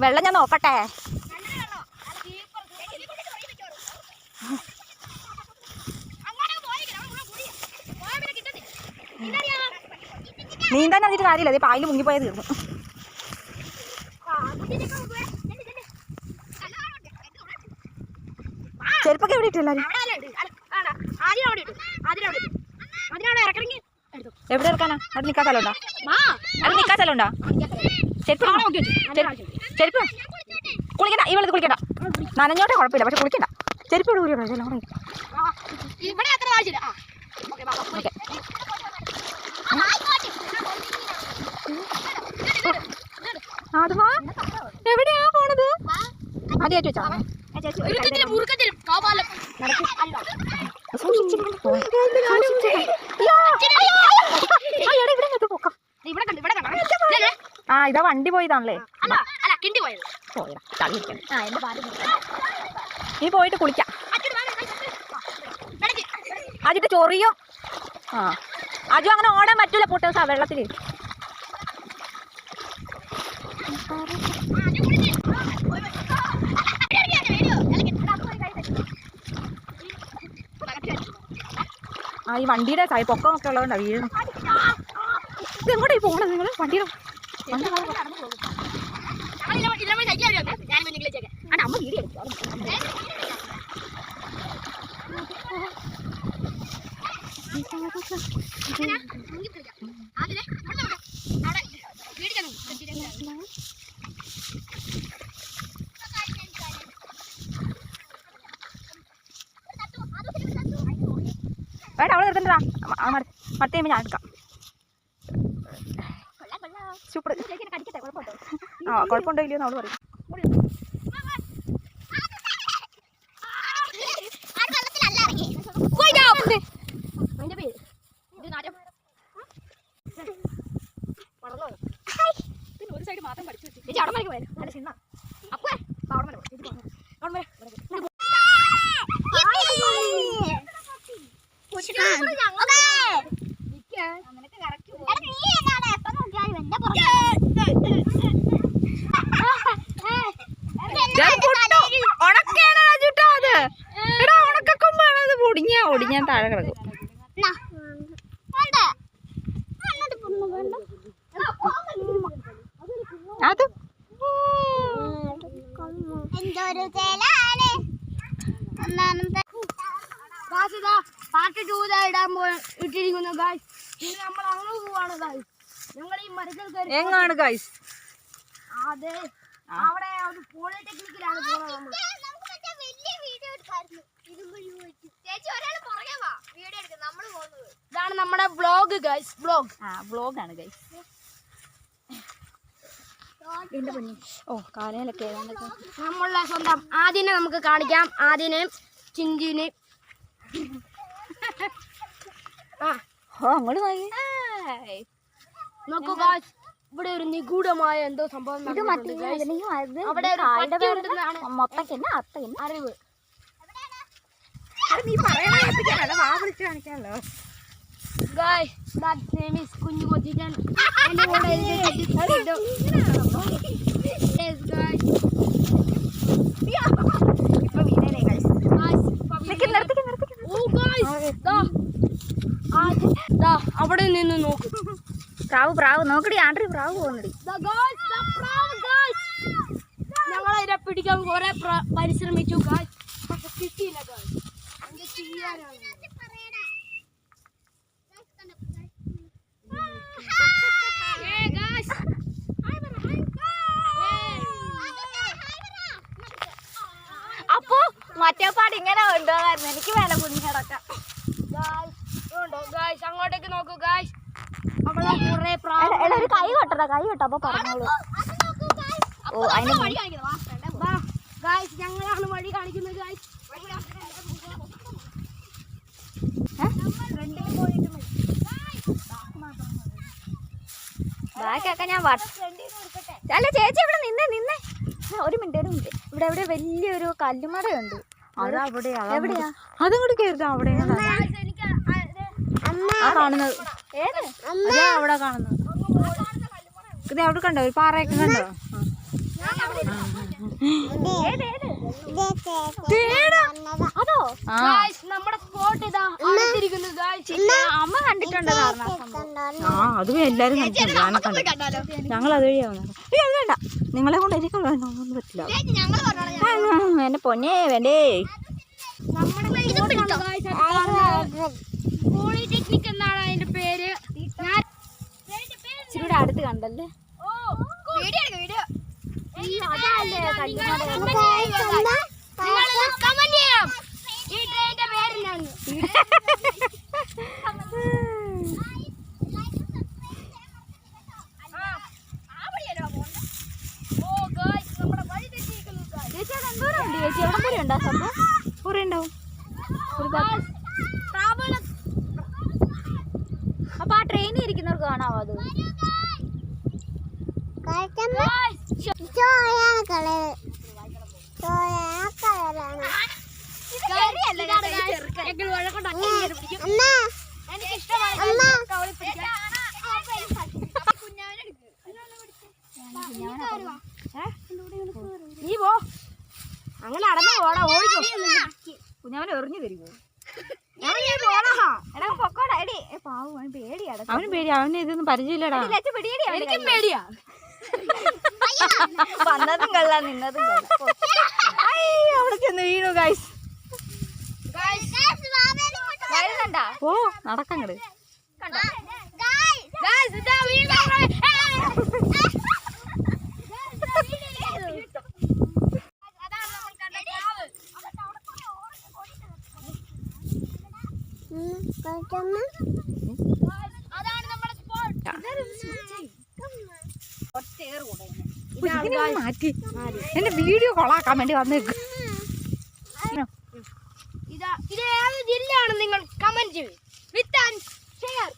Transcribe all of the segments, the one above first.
വെള്ളം ഞാൻ നോക്കട്ടെ. നീന്താൻ അറിഞ്ഞിട്ട് കാര്യമില്ല, അതേ പായൽ മുങ്ങിപ്പോയത് തീർന്നു. ചെരുപ്പൊക്കെ എവിടെ ഇട്ടില്ല? എവിടെ ഇറക്കാനാ? അത് നിൽക്കാൻ സ്ഥലമുണ്ടോ? അത് നിൽക്കാൻ സ്ഥലമുണ്ടോ? ചെരുപ്പ് ചെരുപ്പ് കുളിക്കണ്ട, ഈ വെള്ളത്തിൽ കുളിക്കണ്ട. നനഞ്ഞോട്ടെ കുഴപ്പമില്ല, പക്ഷെ കുളിക്കണ്ട. ചെരുപ്പ് ഇവിടെ ഊരി ആദ്വാ എവിടെയാ പോണത്? ആദ്യമായിട്ട് വെച്ചാ ആ ഇതാ വണ്ടി പോയതാണല്ലേ. നീ പോയിട്ട് കുളിക്കാം. അജിട്ട് ചൊറിയോ? ആ അജു അങ്ങനെ ഓടാൻ പറ്റൂല പൊട്ടേഴ്സാ വെള്ളത്തില്. ആ ഈ വണ്ടിയുടെ പൊക്കമൊക്കെ ഉള്ളതുകൊണ്ടാ വീഴുന്നു. ഇതെങ്ങോട്ടാ പോകണത് നിങ്ങൾ? വണ്ടിയുടെ വേണ്ട അവള് നിർത്തണ്ടാ. മറ്റേ ഞാൻ എടുക്കാം. സൂപ്പർ. ആ കുഴപ്പമുണ്ടോ ഇല്ലയോന്ന് അവള് പറയും. ഒരു സൈഡ് മാത്രം പഠിച്ചു ഒടിഞ്ഞാൻ താഴെ കിടക്കും. അത് പാർട്ട് 2 ഇടാൻ ഇട്ടിരിക്കുന്നു ഗായ്സ്. നമ്മൾ അങ്ങോട്ട് പോവാണ് ഗായ്സ്. ഞങ്ങൾ ഈ മരത്തിൽ എങ്ങാണ് ഗായ്സ്? അതെ അവിടെ ഒരു പോളിടെക്നിക്കിലാണ് പോകുന്നത്. ഇതാണ് നമ്മുടെ വ്ളോഗ് ഗൈസ്. വ്ളോഗാണ് ഗൈസ്. ഓ കാലയിലൊക്കെ നമ്മളുടെ സ്വന്തം ആദ്യനെ നമുക്ക് കാണിക്കാം. ആദ്യനെയും ചിഞ്ചുവിനെയും അങ്ങോട്ട് നോക്കൂ ഗൈസ്. ഇവിടെ ഒരു നിഗൂഢമായ എന്തോ സംഭവം. അവിടെ അറിവ് നീ പറയാനോ ഗായ്സ്. ദാറ്റ് നെയിം ഈസ് കുഞ്ഞു കൊച്ചിൻ. എൻ്റെ കൂടെ അവിടെ നിന്ന് നോക്ക്. പ്രാവ് നോക്കടി. ആൻഡ്രി പ്രാവ് പോകുന്നടി. ഞങ്ങളതിനെ പിടിക്കാൻ കുറെ പരിശ്രമിച്ചു ഗായ്സ്, പക്ഷെ കിട്ടിയില്ല ഗായ്സ്. അപ്പൊ മറ്റേപ്പാട് ഇങ്ങനെ കൊണ്ടുപോകായിരുന്നു. എനിക്ക് വേണം കുഞ്ഞടക്കം. അങ്ങോട്ടേക്ക് നോക്കൂ ഗായ്സ്. അവിടെ കുറെ ഒരു കൈ കെട്ടടാ. കൈ കെട്ടോ അപ്പൊ പറഞ്ഞോളൂ. ഓ അതിന് ഗായ്സ് ഞങ്ങളാണ് വഴി കാണിക്കുന്നത് ഗായ്സ്. ബാക്കൊക്കെ ഞാൻ അല്ല ചേച്ചി ഇവിടെ നിന്നേ ഒരു മിനിറ്റ്. ഇവിടെ എവിടെ വലിയൊരു കല്ലുമടയുണ്ട്. എവിടെയാ? അതും കൂടി കയറുക. അവിടെ കാണുന്നത് അവിടെ കാണുന്നത് ഇത് അവിടെ കണ്ടോ? ഒരു പാറയൊക്കെ കണ്ടോ? നമ്മുടെ സ്പോട്ട് ഇതാ അമ്മ കണ്ടിട്ടുണ്ടോ? അതും എല്ലാരും കണ്ടിട്ടുണ്ട്. ഞാനെ കണ്ടു. ഞങ്ങൾ അതുവഴിയാവുന്നത്. അത് വേണ്ട, നിങ്ങളെ കൊണ്ട് എനിക്കൊന്നും പറ്റില്ല. എന്റെ പൊന്നേ വേണ്ടേ. പോളിടെക്നിക് എന്നാണ് അതിന്റെ പേര്. ഇച്ചിരി അടുത്ത് കണ്ടല്ലേ. അപ്പൊ ആ ട്രെയിനിൽ ഇരിക്കുന്നവർക്ക് കാണാവോ അത്? നീ പോ, അങ്ങനെ അടന്നു പോടാ. ഓടിക്കോ, കുഞ്ഞാവൻ എറിഞ്ഞു തരുമോ? അവന് പേടി. അവന് ഇതൊന്നും പരിചയമില്ലടാ. എനിക്കും പേടിയാ. വന്നതും കള്ള, നിന്നതും അവിടെ ചെന്ന് വീണു. ഗൈസ് ഓ നടക്കങ്ങട്. മാറ്റി എന്റെ വീഡിയോ കൊളാക്കാൻ വേണ്ടി വന്നേക്ക്. ഇത് ഏത് ജില്ലയാണ് നിങ്ങൾ കമന്റ് ചെയ്യും. With and share.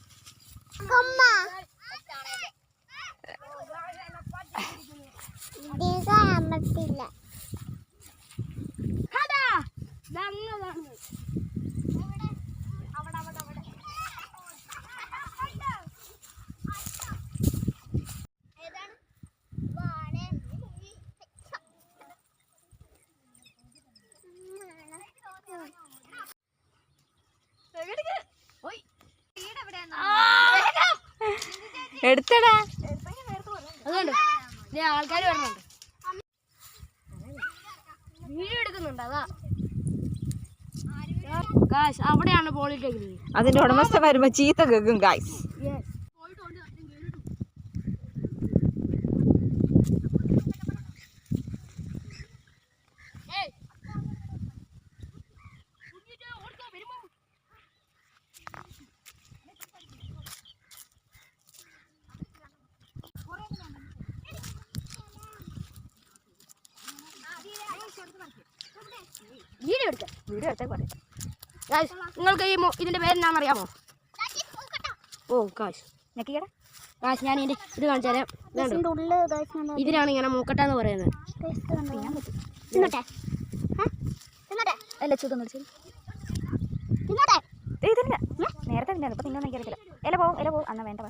എടുത്തടാ. അതുകൊണ്ട് ആൾക്കാർ വരുന്നുണ്ട്, വീഡിയോ എടുക്കുന്നുണ്ട്. അതാ ഗായ്സ്, അവിടെയാണ് പോളിടെക്നിക്. അതിന്റെ ഉടമസ്ഥ വരുമ്പോ ചീത്ത കേൾക്കും ഗായ്സ്. വീഡിയോ എടുത്തേ പറയാം. നിങ്ങൾക്ക് ഇതിന്റെ പേരെന്താണെന്ന് അറിയാമോ? ഓ കാശ് ഞെക്കിക്കട കാശ്, ഞാൻ ഇതിന്റെ ഇത് കാണിച്ചു തരാം. ഇതിനാണ് ഇങ്ങനെ മൂക്കട്ട എന്ന് പറയുന്നത്. നേരത്തെ ഇപ്പൊ തിന്നോന്ന് എനിക്കറിയത്തില്ല. ഇല പോവും അന്ന വേണ്ട.